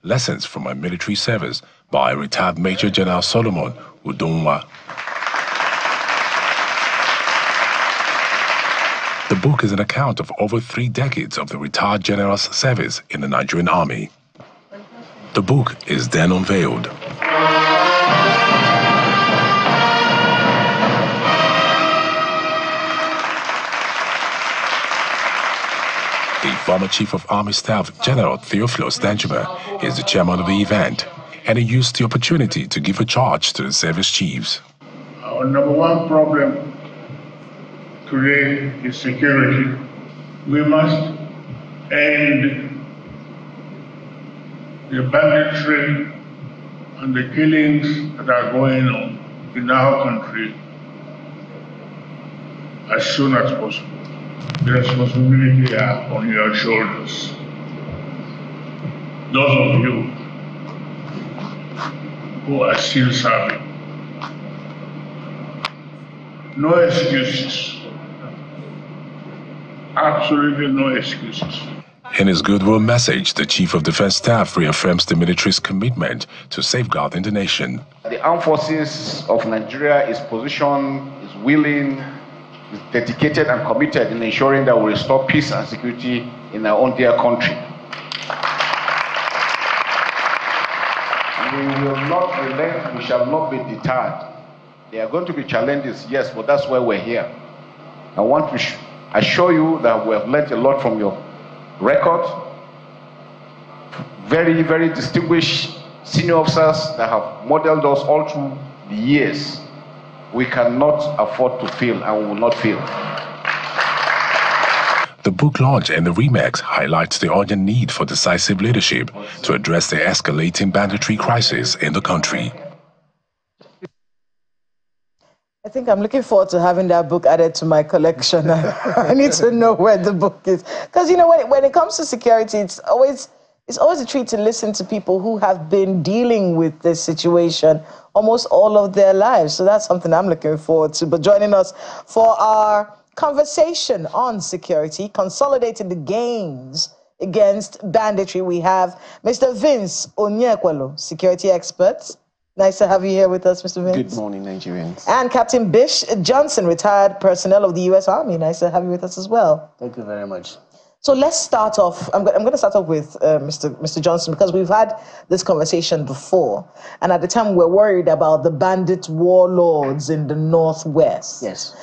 Lessons from My Military Service by retired Major General Solomon Udonwa. The book is an account of over 3 decades of the retired general's service in the Nigerian Army. The book is then unveiled. The former Chief of Army Staff, General Theophilus Danjuma, is the chairman of the event, and he used the opportunity to give a charge to the service chiefs. Our number one problem today is security. We must end the banditry and the killings that are going on in our country as soon as possible. The responsibility are on your shoulders. Those of you who are still serving. No excuses. Absolutely no excuses. In his goodwill message, the Chief of Defense Staff reaffirms the military's commitment to safeguarding the nation. The armed forces of Nigeria is positioned, is willing, is dedicated and committed in ensuring that we restore peace and security in our own dear country. We will not relent, we shall not be deterred. There are going to be challenges, yes, but that's why we're here. I want to assure you that we have learned a lot from your record. Very, very distinguished senior officers that have modeled us all through the years. We cannot afford to fail, and we will not fail. The book launch and the remix highlights the urgent need for decisive leadership to address the escalating banditry crisis in the country. I think I'm looking forward to having that book added to my collection. I need to know where the book is. Because, you know, when it comes to security, it's always a treat to listen to people who have been dealing with this situation almost all of their lives. So that's something I'm looking forward to. But joining us for our conversation on security, consolidating the gains against banditry, we have Mr. Vince Onyekwalo, security expert. Nice to have you here with us, Mr. Vince. Good morning, Nigerians. And Captain Bish Johnson, retired personnel of the U.S. Army. Nice to have you with us as well. Thank you very much. So let's start off. I'm going to start off with Mr. Johnson, because we've had this conversation before. And at the time, we're worried about the bandit warlords in the Northwest. Yes.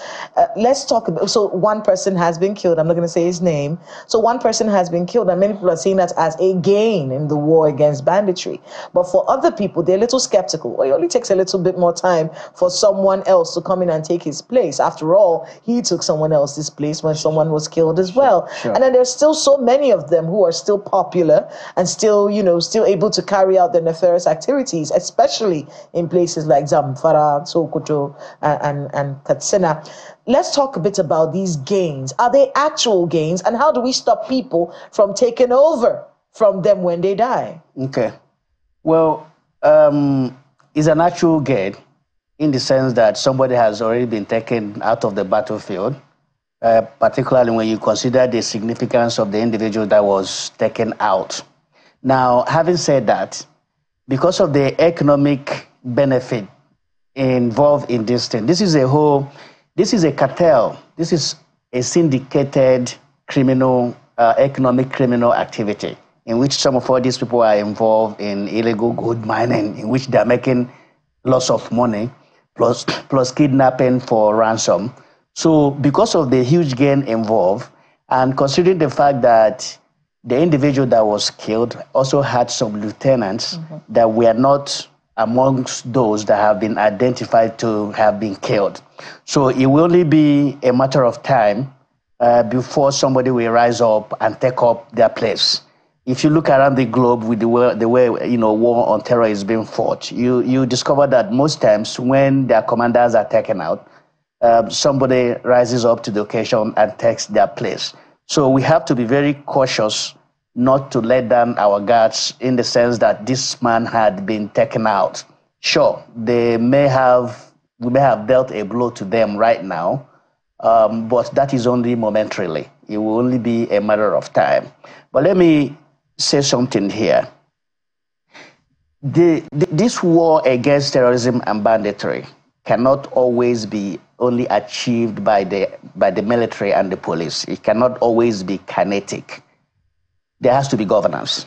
Let's talk about, so one person has been killed. I'm not going to say his name. So one person has been killed, and many people are seeing that as a gain in the war against banditry. But for other people, they're a little skeptical. Well, it only takes a little bit more time for someone else to come in and take his place. After all, he took someone else's place when someone was killed as well. Sure. And then there's still so many of them who are still popular and still, you know, still able to carry out their nefarious activities, especially in places like Zamfara, Sokoto, and Katsina. Let's talk a bit about these gains. Are they actual gains, and how do we stop people from taking over from them when they die? Okay. Well, it's an actual gain in the sense that somebody has already been taken out of the battlefield. Particularly when you consider the significance of the individual that was taken out. Now, having said that, because of the economic benefit involved in this thing, this is a cartel, this is a syndicated criminal, economic criminal activity in which some of all these people are involved in illegal gold mining, in which they're making lots of money, plus kidnapping for ransom. So because of the huge gain involved, and considering the fact that the individual that was killed also had some lieutenants that were not amongst those that have been identified to have been killed. So it will only be a matter of time before somebody will rise up and take up their place. If you look around the globe with the way you know, war on terror is being fought, you discover that most times when their commanders are taken out, somebody rises up to the occasion and takes their place. So we have to be very cautious not to let down our guards in the sense that this man had been taken out. Sure, we may have dealt a blow to them right now, but that is only momentarily. It will only be a matter of time. But let me say something here. This war against terrorism and banditry cannot always be only achieved by the military and the police. It cannot always be kinetic. There has to be governance.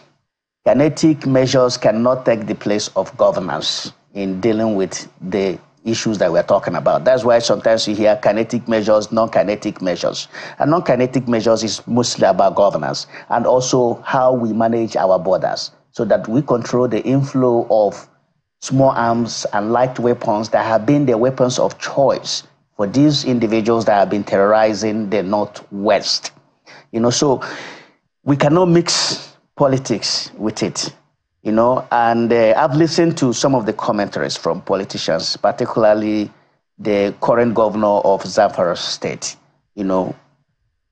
Kinetic measures cannot take the place of governance in dealing with the issues that we're talking about. That's why sometimes you hear kinetic measures, non-kinetic measures. And non-kinetic measures is mostly about governance and also how we manage our borders so that we control the inflow of small arms and light weapons that have been the weapons of choice for these individuals that have been terrorizing the Northwest. So we cannot mix politics with it. And I've listened to some of the commentaries from politicians, particularly the current governor of Zamfara State,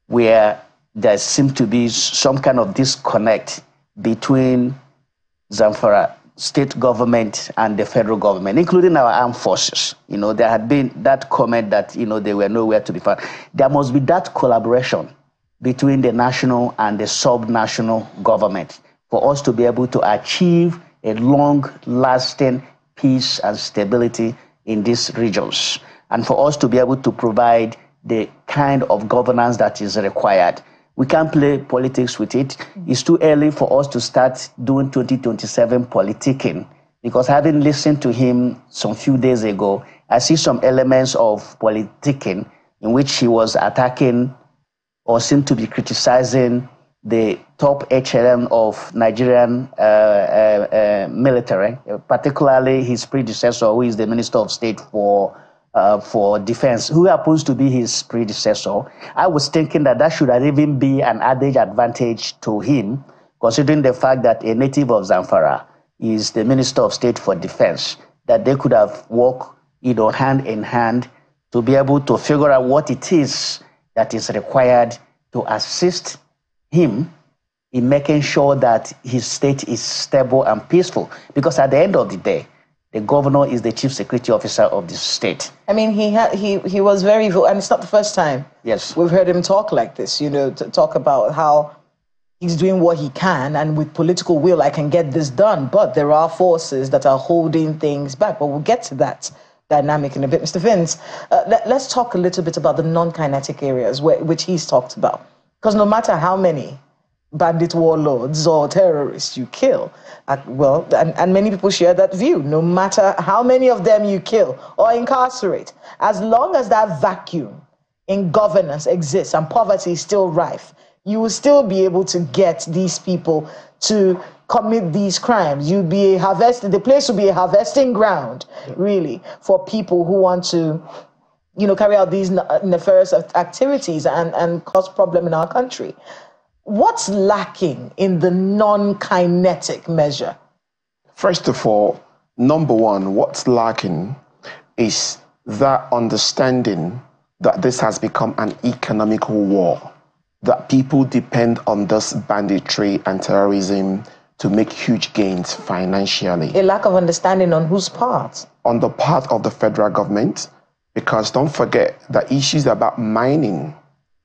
where there seems to be some kind of disconnect between Zamfara state government and the federal government, including our armed forces. There had been that comment that, they were nowhere to be found. There must be that collaboration between the national and the sub-national government for us to be able to achieve a long-lasting peace and stability in these regions, and for us to be able to provide the kind of governance that is required. We can't play politics with it. It's too early for us to start doing 2027 politicking, because having listened to him some few days ago, I see some elements of politicking in which he was attacking or seemed to be criticizing the top HLM of Nigerian military, particularly his predecessor, who is the Minister of State for Defense, who happens to be his predecessor. I was thinking that should even be an added advantage to him, considering the fact that a native of Zamfara is the Minister of State for Defense, that they could have worked hand in hand to be able to figure out what it is that is required to assist him in making sure that his state is stable and peaceful. Because at the end of the day, the governor is the chief security officer of the state. I mean, he was very vocal, and it's not the first time. Yes, we've heard him talk like this. To talk about how he's doing what he can, and with political will, I can get this done. But there are forces that are holding things back. But we'll get to that dynamic in a bit, Mr. Vince. Let's talk a little bit about the non-kinetic areas which he's talked about. Because no matter how many bandit warlords or terrorists you kill, and many people share that view, no matter how many of them you kill or incarcerate, as long as that vacuum in governance exists and poverty is still rife, you will still be able to get these people to commit these crimes. The place will be a harvesting ground, really, for people who want to carry out these nefarious activities and cause problem in our country. What's lacking in the non-kinetic measure? First of all, number one, what's lacking is that understanding that this has become an economical war, that people depend on this banditry and terrorism to make huge gains financially. A lack of understanding on whose part? On the part of the federal government, because don't forget that issues about mining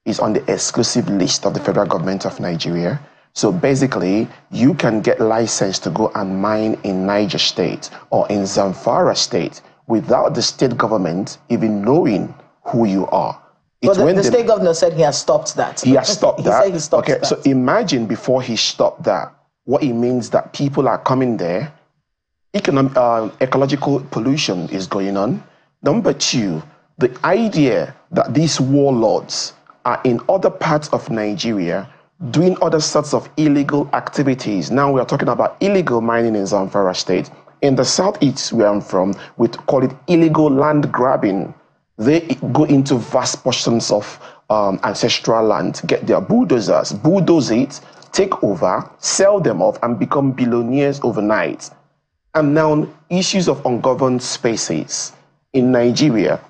is on the exclusive list of the federal government of Nigeria. So basically, you can get license to go and mine in Niger State or in Zamfara State without the state government even knowing who you are. But the state governor said he has stopped that. He has stopped that? He said he stopped that. So imagine before he stopped that, what it means that people are coming there, ecological pollution is going on. Number two, the idea that these warlords are in other parts of Nigeria doing other sorts of illegal activities. Now we are talking about illegal mining in Zamfara State. In the southeast where I'm from, we call it illegal land grabbing. They go into vast portions of ancestral land, get their bulldozers, bulldoze it, take over, sell them off, and become billionaires overnight. And now issues of ungoverned spaces in Nigeria,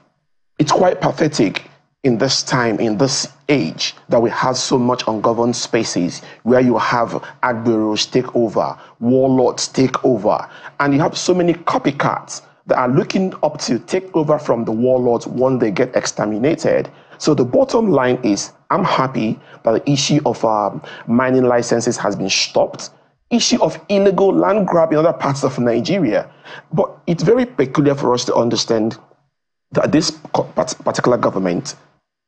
it's quite pathetic in this time, in this age, that we have so much ungoverned spaces where you have agberos take over, warlords take over, and you have so many copycats that are looking up to take over from the warlords when they get exterminated. So the bottom line is, I'm happy that the issue of mining licenses has been stopped. issue of illegal land grab in other parts of Nigeria. But it's very peculiar for us to understand that this particular government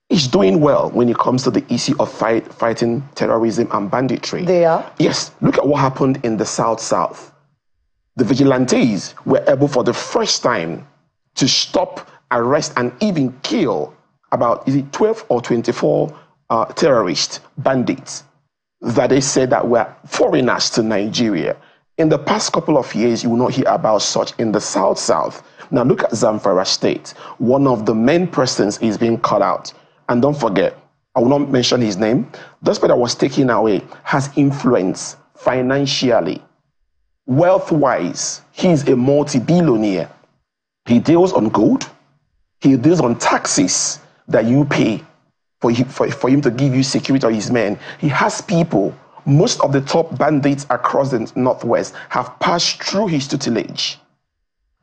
is doing well when it comes to the issue of fighting terrorism and banditry. They are? Yes. Look at what happened in the South. The vigilantes were able for the first time to stop, arrest, and even kill about 12 or 24 terrorist bandits that they said that were foreigners to Nigeria. In the past couple of years, you will not hear about such in the South. Now look at Zamfara State. One of the main persons is being cut out. And don't forget, I will not mention his name. This person that was taken away has influence financially, wealth-wise. He's a multi-billionaire. He deals on gold. He deals on taxes that you pay for him to give you security or his men. He has people. Most of the top bandits across the Northwest have passed through his tutelage.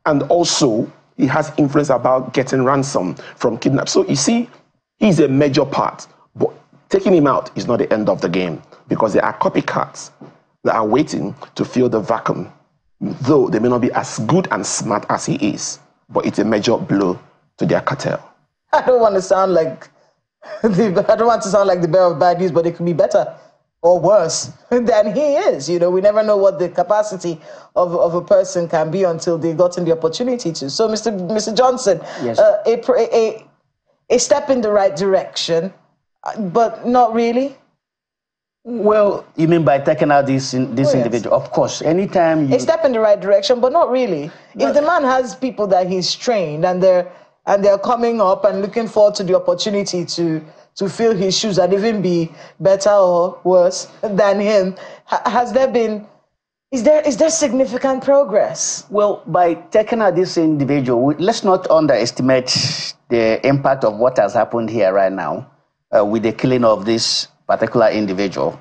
And also, he has influence about getting ransom from kidnappers. So you see, he's a major part. But taking him out is not the end of the game, because there are copycats that are waiting to fill the vacuum, though they may not be as good and smart as he is. But it's a major blow to their cartel. I don't want to sound like the bearer of bad news, but it could be better or worse than he is. You know, we never know what the capacity of a person can be until they've gotten the opportunity to. So, Mr. Johnson, yes. A step in the right direction, but not really. Well, you mean by taking out this individual? Of course, anytime you... A step in the right direction, but not really. If the man has people that he's trained and they're coming up and looking forward to the opportunity to fill his shoes and even be better or worse than him, is there significant progress? Well, by taking out this individual, let's not underestimate the impact of what has happened here right now with the killing of this particular individual,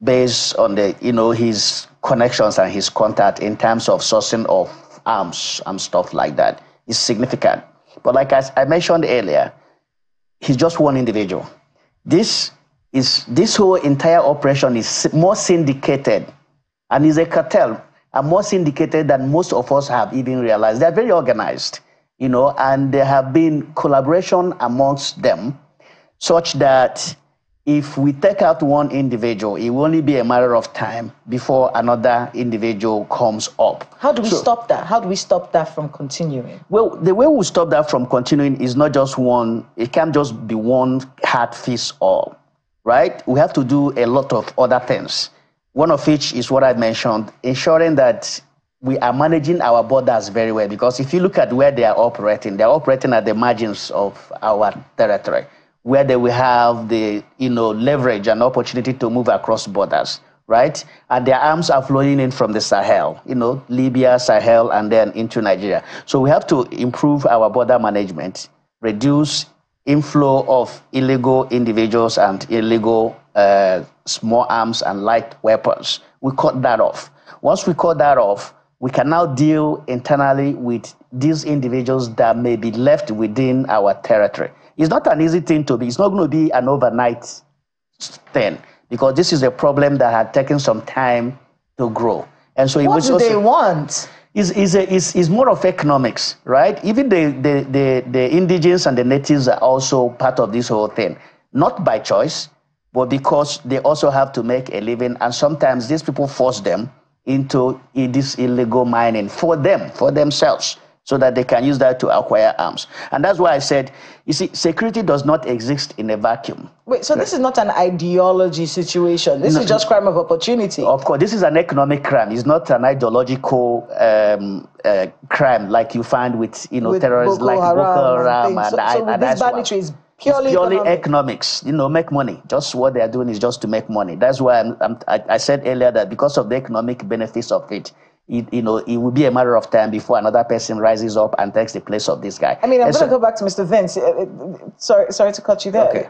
based on his connections and his contact in terms of sourcing of arms and stuff like that. Is significant. But like I mentioned earlier, he's just one individual. This whole entire operation is more syndicated and is a cartel, and more syndicated than most of us have even realized. They're very organized, and there have been collaboration amongst them such that if we take out one individual, it will only be a matter of time before another individual comes up. How do we stop that? How do we stop that from continuing? Well, the way we stop that from continuing is not just one. It can't just be one hard fix all, right? We have to do a lot of other things. One of which is what I mentioned, ensuring that we are managing our borders very well. Because if you look at where they're operating at the margins of our territory, where they will have the leverage and opportunity to move across borders, right? And their arms are flowing in from the Sahel, Libya, Sahel, and then into Nigeria. So we have to improve our border management, reduce inflow of illegal individuals and illegal small arms and light weapons. We cut that off. Once we cut that off, we can now deal internally with these individuals that may be left within our territory. It's not an easy thing to be. It's not going to be an overnight thing, because this is a problem that had taken some time to grow. And so what do they want? Is more of economics, right? Even the indigenous and the natives are also part of this whole thing, not by choice, but because they also have to make a living, and sometimes these people force them into this illegal mining for themselves, so that they can use that to acquire arms. And that's why I said, you see, security does not exist in a vacuum. Wait, so this is not an ideology situation. This is just crime of opportunity. Of course, this is an economic crime. It's not an ideological crime like you find with terrorists like Boko Haram and this banditry is purely economics. Make money. Just what they are doing is just to make money. That's why I said earlier that because of the economic benefits of it, it will be a matter of time before another person rises up and takes the place of this guy. I mean, I'm going to go back to Mr. Vince. Sorry to cut you there. Okay.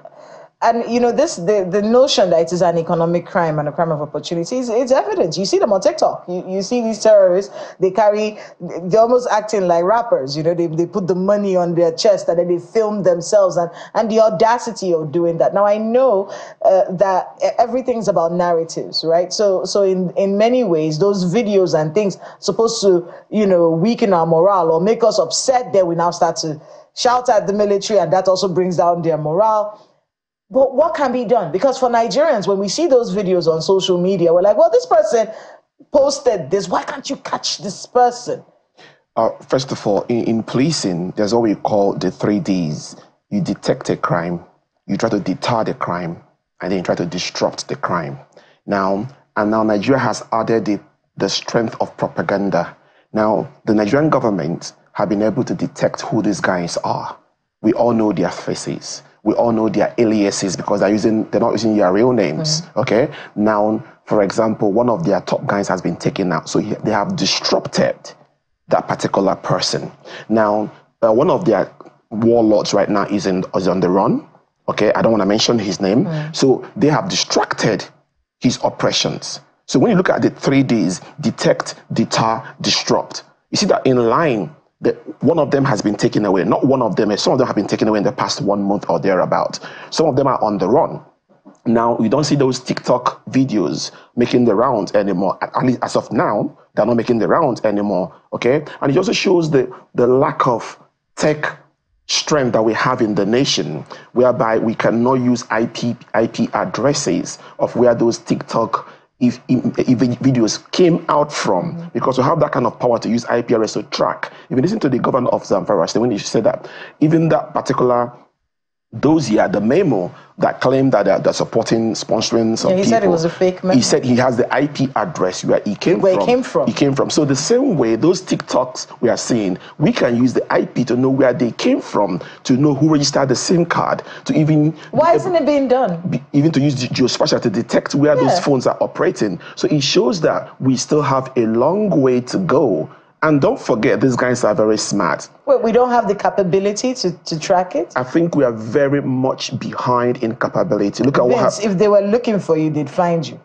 And you know, the notion that it is an economic crime and a crime of opportunity it's evident. You see them on TikTok. You see these terrorists. They're almost acting like rappers. You know, they put the money on their chest and then they film themselves and the audacity of doing that. Now I know that everything's about narratives, right? So in many ways, those videos and things supposed to, you know, weaken our morale or make us upset. Then we now start to shout at the military, and that also brings down their morale. But what can be done? Because for Nigerians, when we see those videos on social media, we're like, well, this person posted this. Why can't you catch this person? First of all, in policing, there's what we call the 3Ds. You detect a crime, you try to deter the crime, and then you try to disrupt the crime. Now Nigeria has added the strength of propaganda. Now, the Nigerian government have been able to detect who these guys are. We all know their faces. We all know their aliases because they're not using their real names. Okay. Now, for example, one of their top guys has been taken out, so they have disrupted that particular person. Now, one of their warlords right now is on the run. Okay, I don't want to mention his name. So they have distracted his operations. So when you look at the 3Ds, detect, deter, disrupt, you see that in line, one of them has been taken away. Not one of them, some of them have been taken away in the past 1 month or thereabout. Some of them are on the run. Now, you don't see those TikTok videos making the rounds anymore. At least as of now, they're not making the rounds anymore, okay? And it also shows the lack of tech strength that we have in the nation, whereby we cannot use IP addresses of where those TikTok if videos came out from, because we have that kind of power to use IP address to track. If you listen to the governor of Zamfara State, when he said that, even that particular dossier, the memo that claimed that they're supporting, sponsoring some people. He said it was a fake memo. He said he has the IP address where he came from. So the same way, those TikToks we are seeing, we can use the IP to know where they came from, to know who registered the SIM card, to even... Why isn't it being done? Even to use geospatial to detect where those phones are operating. So it shows that we still have a long way to go. And don't forget, these guys are very smart. Wait, we don't have the capability to track it? I think we are very much behind in capability. Look at Vince, if they were looking for you, they'd find you.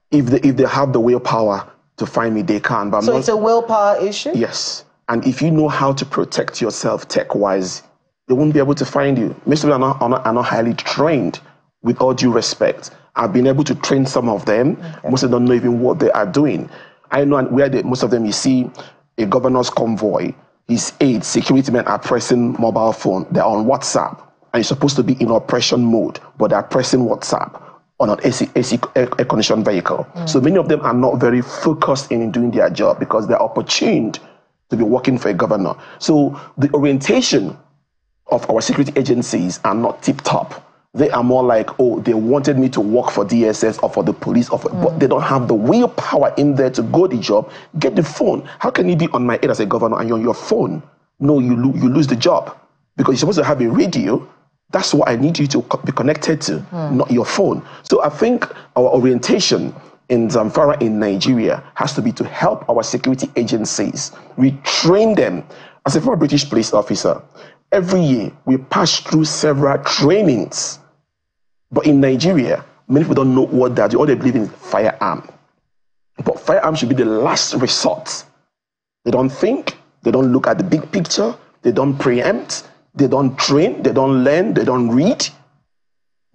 If they have the willpower to find me, they can. But so it's a willpower issue? Yes. And if you know how to protect yourself tech-wise, they won't be able to find you. Most of them are not highly trained, with all due respect. I've been able to train some of them. Okay. Most of them don't know even what they are doing. I know where most of them, you see a governor's convoy, his aides, security men are pressing mobile phone. They're on WhatsApp. And you're supposed to be in operation mode, but they're pressing WhatsApp on an AC air-conditioned vehicle. So many of them are not very focused in doing their job because they're opportuned to be working for a governor. So the orientation of our security agencies are not tip-top. They are more like, oh, they wanted me to work for DSS or for the police, but they don't have the willpower in there to go the job, get the phone. How can you be on my head as a governor and you're on your phone? No, you lose the job because you're supposed to have a radio. That's what I need you to be connected to, not your phone. So I think our orientation in Zamfara, in Nigeria, has to be to help our security agencies. We train them. As a former British police officer, every year we pass through several trainings. But in Nigeria, many people don't know what that is. All they believe in is firearm. But firearm should be the last resort. They don't think, they don't look at the big picture, they don't preempt, they don't train, they don't learn, they don't read.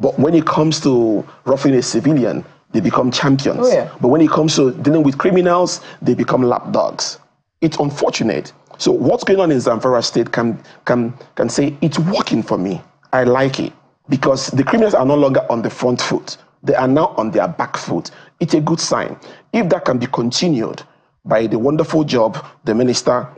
But when it comes to roughing a civilian, they become champions. But when it comes to dealing with criminals, they become lapdogs. It's unfortunate. So what's going on in Zamfara State can say, it's working for me. I like it. Because the criminals are no longer on the front foot. They are now on their back foot. It's a good sign. If that can be continued by the wonderful job the Minister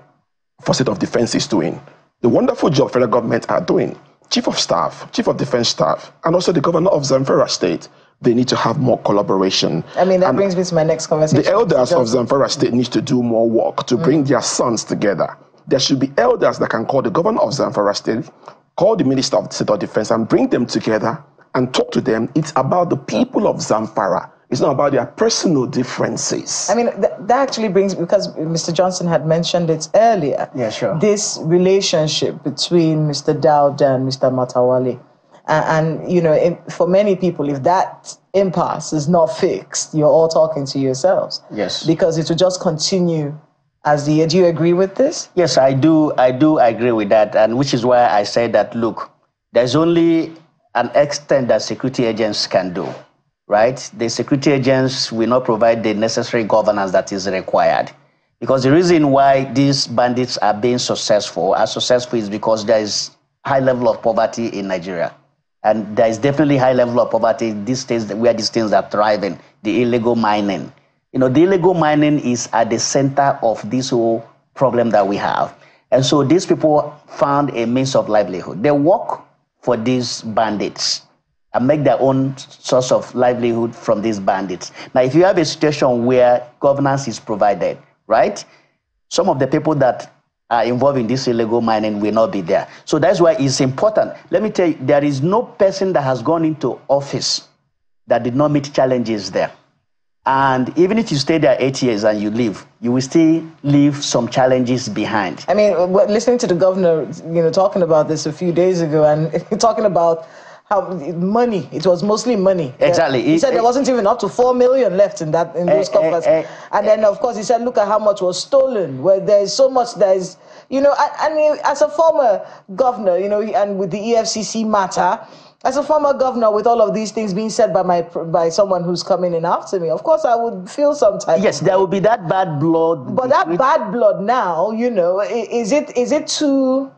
for State of Defense is doing, the wonderful job federal government are doing, Chief of Staff, Chief of Defense Staff, and also the Governor of Zamfara State, they need to have more collaboration. I mean, that brings me to my next conversation. The elders of Zamfara State need to do more work to bring their sons together. There should be elders that can call the Governor of Zamfara State, call the Minister of State of Defense and bring them together and talk to them. It's about the people of Zamfara. It's not about their personal differences. I mean, that actually brings, because Mr. Johnson had mentioned it earlier. Yeah, sure. This relationship between Mr. Dowd and Mr. Matawale. And you know, for many people, if that impasse is not fixed, you're all talking to yourselves. Yes. Because it will just continue as the year. Do you agree with this? Yes, I do. I do agree with that, and which is why I said that, look, there's only an extent that security agents can do, right? The security agents will not provide the necessary governance that is required. Because the reason why these bandits are being successful is because there is high level of poverty in Nigeria. And there is definitely high level of poverty in these states where these things are thriving, the illegal mining. You know, the illegal mining is at the center of this whole problem that we have. And so these people found a means of livelihood. They work for these bandits and make their own source of livelihood from these bandits. Now, if you have a situation where governance is provided, right, some of the people that are involved in this illegal mining will not be there. So that's why it's important. Let me tell you, there is no person that has gone into office that did not meet challenges there. And even if you stay there 8 years and you leave, you will still leave some challenges behind. I mean, listening to the governor, you know, talking about this a few days ago and talking about how money, it was mostly money. Exactly. He said there wasn't even up to 4 million left in those coffers. And then, of course, he said, look at how much was stolen, where there's so much that is, you know, I mean, as a former governor, you know, and with the EFCC matter, as a former governor, with all of these things being said by someone who's coming in after me, of course, I would feel some type of... Yes, there will be that bad blood. But that bad blood now, you know, is it so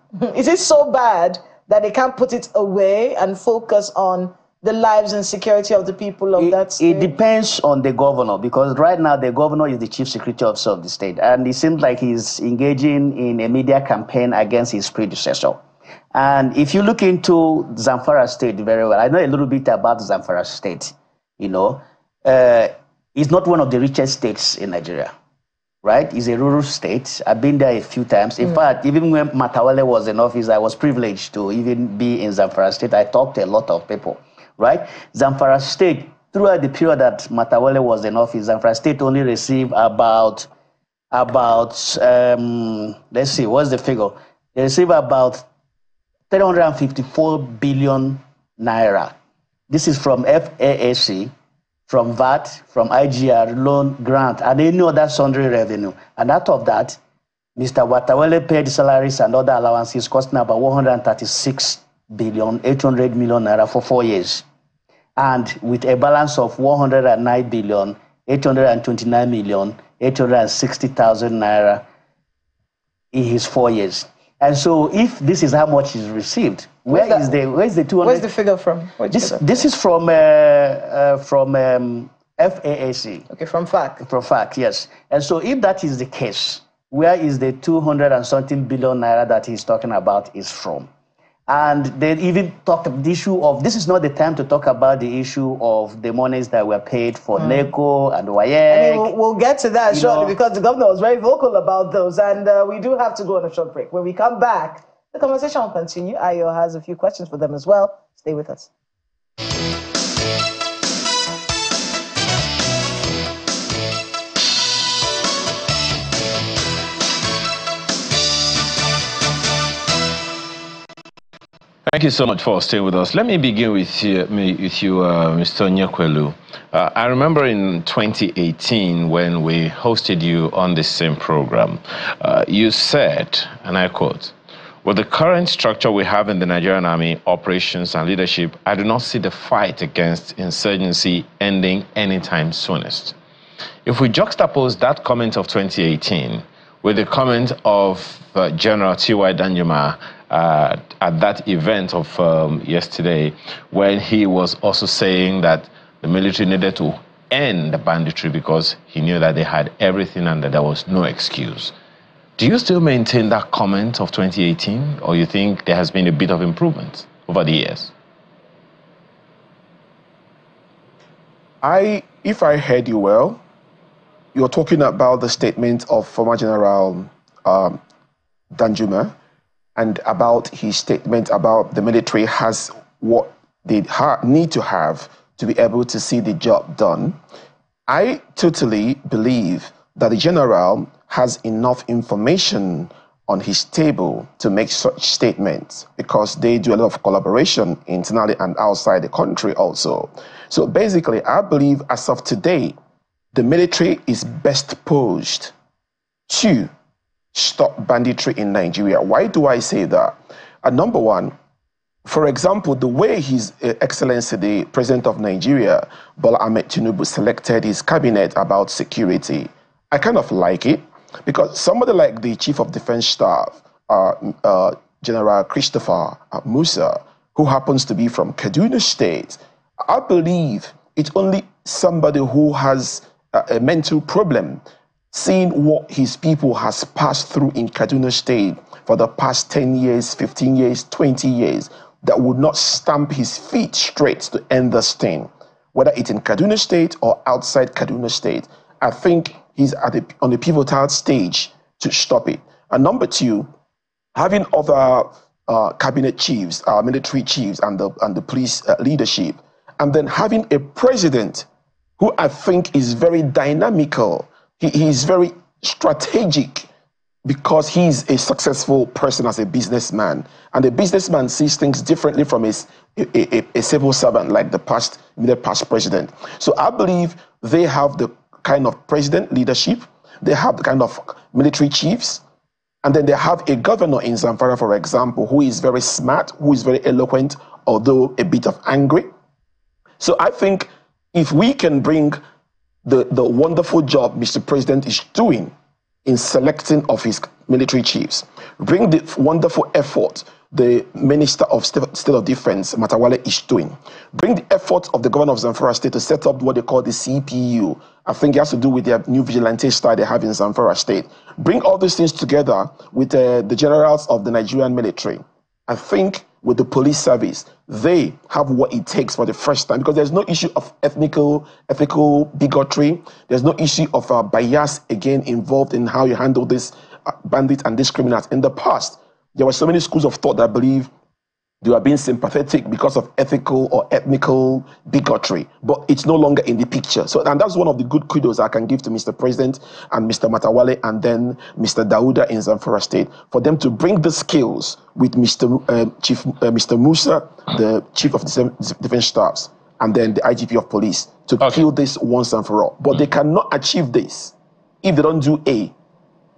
bad that they can't put it away and focus on the lives and security of the people of that state? It depends on the governor, because right now the governor is the chief security officer of the state, and it seems like he's engaging in a media campaign against his predecessor. And if you look into Zamfara State very well, I know a little bit about Zamfara State, you know, it's not one of the richest states in Nigeria, right? It's a rural state. I've been there a few times. In fact, even when Matawale was in office, I was privileged to even be in Zamfara State. I talked to a lot of people, right? Zamfara State, throughout the period that Matawale was in office, Zamfara State only received about let's see, what's the figure? They received about 354 billion naira. This is from FAAC, from VAT, from IGR, loan, grant, and any other sundry revenue. And out of that, Mr. Watawale paid salaries and other allowances costing about 136 billion, 800 million naira for 4 years. And with a balance of 109 billion, 829 million, 860,000 naira in his 4 years. And so, if this is how much is received, where is the 200? Where's the figure from? This is from FAAC. Okay, from FAC. From FAC, yes. And so, if that is the case, where is the 200 and something billion naira that he's talking about is from? And they even talked the issue of, this is not the time to talk about the issue of the monies that were paid for NECO and WAEC. I mean, we'll get to that shortly, because the governor was very vocal about those. And we do have to go on a short break. When we come back, the conversation will continue. Ayo has a few questions for them as well. Stay with us. Thank you so much for staying with us. Let me begin with you, Mr. Nyakwelu. I remember in 2018 when we hosted you on the same program, you said, and I quote, "With the current structure we have in the Nigerian Army, operations and leadership, I do not see the fight against insurgency ending anytime soonest." If we juxtapose that comment of 2018 with the comment of General T.Y. Danjuma at that event of yesterday, when he was also saying that the military needed to end the banditry because he knew that they had everything and that there was no excuse. Do you still maintain that comment of 2018, or you think there has been a bit of improvement over the years? If I heard you well, you're talking about the statement of former General Danjuma, and about his statement about the military has what they need to have to be able to see the job done. I totally believe that the general has enough information on his table to make such statements, because they do a lot of collaboration internally and outside the country also. So basically, I believe as of today, the military is best posed to stop banditry in Nigeria. Why do I say that? Number one, for example, the way His Excellency, the President of Nigeria, Bola Ahmed Tinubu, selected his cabinet about security, I kind of like it, because somebody like the Chief of Defense Staff, General Christopher Musa, who happens to be from Kaduna State, I believe it's only somebody who has a mental problem, seeing what his people has passed through in Kaduna State for the past 10 years, 15 years, 20 years, that would not stamp his feet straight to end this thing, whether it's in Kaduna State or outside Kaduna State. I think he's on the pivotal stage to stop it. And number two, having other cabinet chiefs, military chiefs, and the police leadership, and then having a president who I think is very dynamical. He is very strategic, because he's a successful person as a businessman, and a businessman sees things differently from a civil servant like the past president. So I believe they have the kind of president leadership, they have the kind of military chiefs, and then they have a governor in Zamfara, for example, who is very smart, who is very eloquent, although a bit of angry. So I think if we can bring the wonderful job Mr. President is doing in selecting of his military chiefs, bring the wonderful effort the Minister of State of Defense, Matawale, is doing, bring the effort of the governor of Zamfara State to set up what they call the CPU. I think it has to do with their new vigilante style they have in Zamfara State. Bring all these things together with the generals of the Nigerian military. I think with the police service, they have what it takes for the first time, because there's no issue of ethical bigotry. There's no issue of bias, again, involved in how you handle this bandits and these criminals. In the past, there were so many schools of thought that believe they were being sympathetic because of ethical or ethnical bigotry, but it's no longer in the picture. So, and that's one of the good kudos I can give to Mr. President and Mr. Matawale and then Mr. Dauda in Zamfara State, for them to bring the skills with Mr. Musa, the Chief of Defense Staffs, and then the IGP of Police, to kill this once and for all. But they cannot achieve this if they don't do A,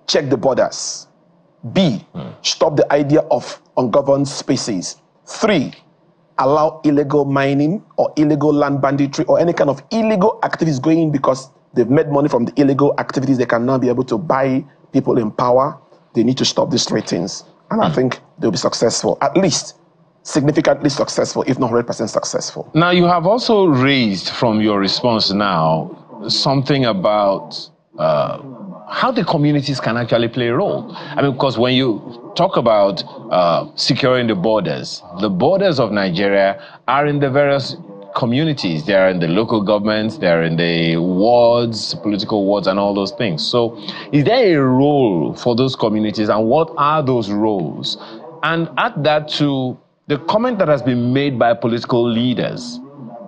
check the borders, B, stop the idea of ungoverned spaces, 3, allow illegal mining or illegal land banditry or any kind of illegal activities going, because they've made money from the illegal activities. They can now be able to buy people in power. They need to stop these three things. And I think they'll be successful, at least significantly successful, if not 100% successful. Now, you have also raised from your response now something about how the communities can actually play a role. I mean, because when you talk about securing the borders of Nigeria are in the various communities. They are in the local governments, they are in the wards, political wards, and all those things. So is there a role for those communities, and what are those roles? And add that to the comment that has been made by political leaders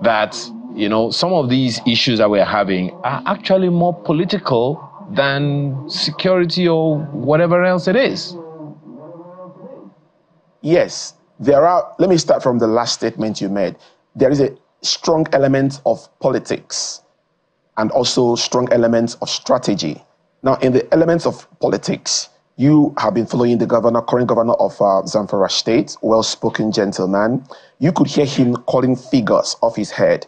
that, you know, some of these issues that we're having are actually more political than security or whatever else it is. Yes, there are. Let me start from the last statement you made. There is a strong element of politics and also strong elements of strategy. Now, in the elements of politics, you have been following the current governor of Zamfara State, well-spoken gentleman. You could hear him calling figures off his head.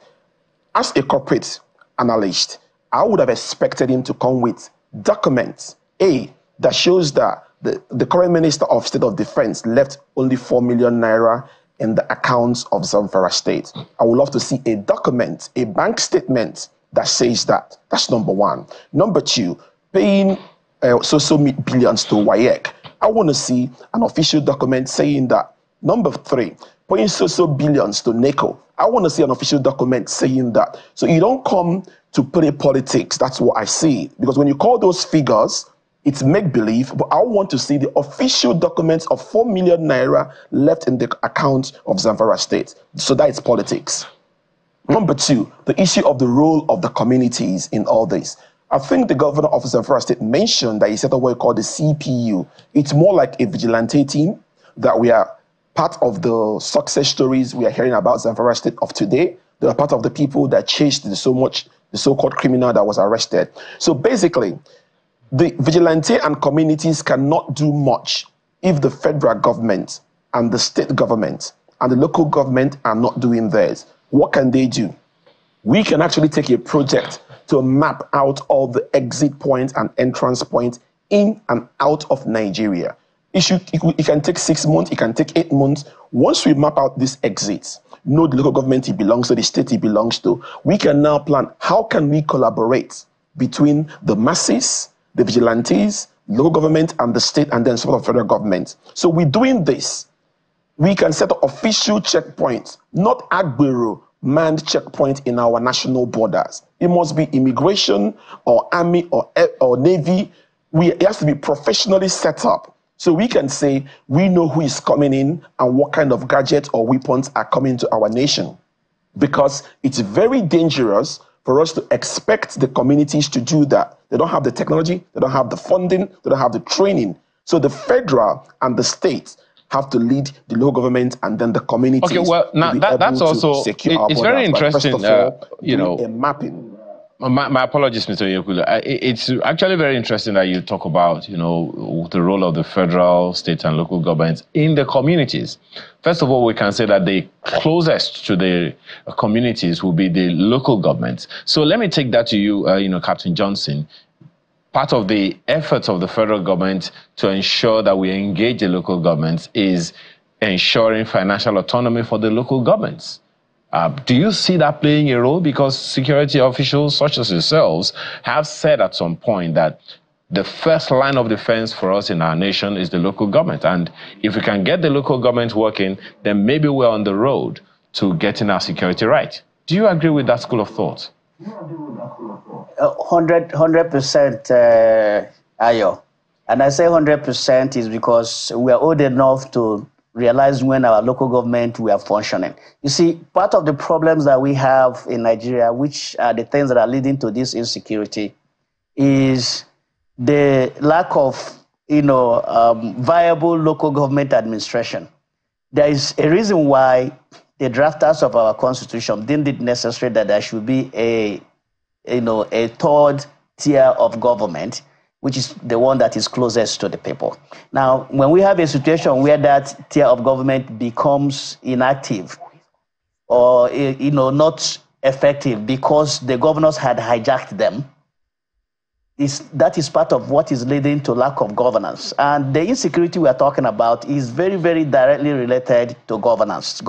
As a corporate analyst, I would have expected him to come with documents, that shows that the current Minister of State of Defense left only 4 million naira in the accounts of Zamfara State. I would love to see a document, a bank statement that says that. That's number one. Number two, paying so billions to WAEC. I want to see an official document saying that. Number three, paying so billions to NECO. I want to see an official document saying that. So you don't come to play politics. That's what I see. Because when you call those figures, it's make-believe, but I want to see the official documents of 4 million naira left in the account of Zamfara State. So that is politics. Number two, the issue of the role of the communities in all this. I think the governor of Zamfara State mentioned that he set up what we call the CPU. It's more like a vigilante team that we are part of the success stories we are hearing about Zamfara State of today. They are part of the people that chased the so-called criminal that was arrested. So basically, the vigilante and communities cannot do much if the federal government and the state government and the local government are not doing theirs. What can they do? We can actually take a project to map out all the exit points and entrance points in and out of Nigeria. It can take 6 months, it can take 8 months. Once we map out these exits, know the local government it belongs to, the state it belongs to, we can now plan how can we collaborate between the masses, the vigilantes, local government, and the state, and then some of the federal government. So we're doing this. We can set up official checkpoints, not Agbero manned checkpoint in our national borders. It must be immigration or army or navy. It has to be professionally set up. So we can say we know who is coming in and what kind of gadgets or weapons are coming to our nation. Because it's very dangerous for us to expect the communities to do that. They don't have the technology, they don't have the funding, they don't have the training. So the federal and the state have to lead the local government and then the communities. Okay, well, now that's also, it's very interesting, you know, a mapping. My apologies, Mr. Nyekwelu. It's actually very interesting that you talk about, you know, the role of the federal, state, and local governments in the communities. First of all, we can say that the closest to the communities will be the local governments. So let me take that to you, you know, Captain Johnson. Part of the efforts of the federal government to ensure that we engage the local governments is ensuring financial autonomy for the local governments. Do you see that playing a role? Because security officials such as yourselves have said at some point that the first line of defense for us in our nation is the local government. And if we can get the local government working, then maybe we're on the road to getting our security right. Do you agree with that school of thought? 100%, Ayo. And I say 100% is because we are old enough to realize when our local government we are functioning. You see, part of the problems that we have in Nigeria, which are the things that are leading to this insecurity, is the lack of, viable local government administration. There is a reason why the drafters of our constitution deemed it necessary that there should be a third tier of government, which is the one that is closest to the people. Now, when we have a situation where that tier of government becomes inactive or, not effective because the governors had hijacked them, that is part of what is leading to lack of governance. And the insecurity we are talking about is very, very directly related to governance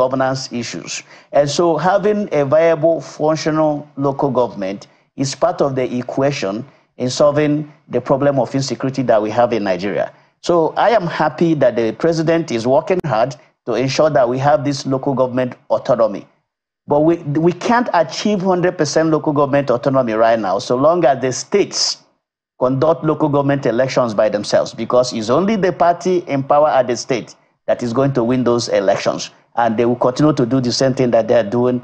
issues. And so having a viable, functional local government is part of the equation in solving the problem of insecurity that we have in Nigeria. So I am happy that the president is working hard to ensure that we have this local government autonomy. But we can't achieve 100% local government autonomy right now so long as the states conduct local government elections by themselves, because it's only the party in power at the state that is going to win those elections. And they will continue to do the same thing that they're doing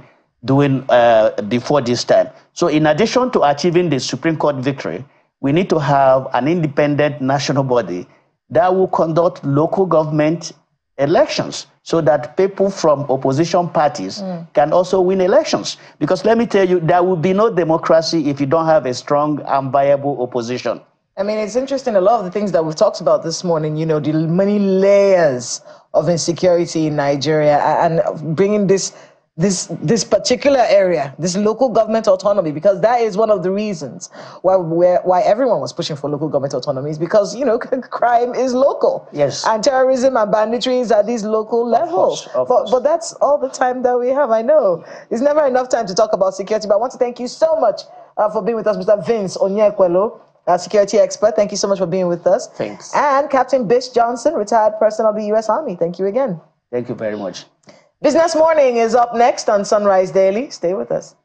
before this time. So in addition to achieving the Supreme Court victory, we need to have an independent national body that will conduct local government elections so that people from opposition parties can also win elections. Because let me tell you, there will be no democracy if you don't have a strong and viable opposition. I mean, it's interesting, a lot of the things that we've talked about this morning, the many layers of insecurity in Nigeria and bringing this particular area, this local government autonomy, because that is one of the reasons why everyone was pushing for local government autonomy, is because, crime is local. Yes. And terrorism and banditry is at these local levels. Of course. But that's all the time that we have. I know. There's never enough time to talk about security, but I want to thank you so much for being with us, Mr. Vince Onyekwelu, our security expert. Thank you so much for being with us. Thanks. And Captain Bish Johnson, retired person of the U.S. Army. Thank you again. Thank you very much. Business Morning is up next on Sunrise Daily. Stay with us.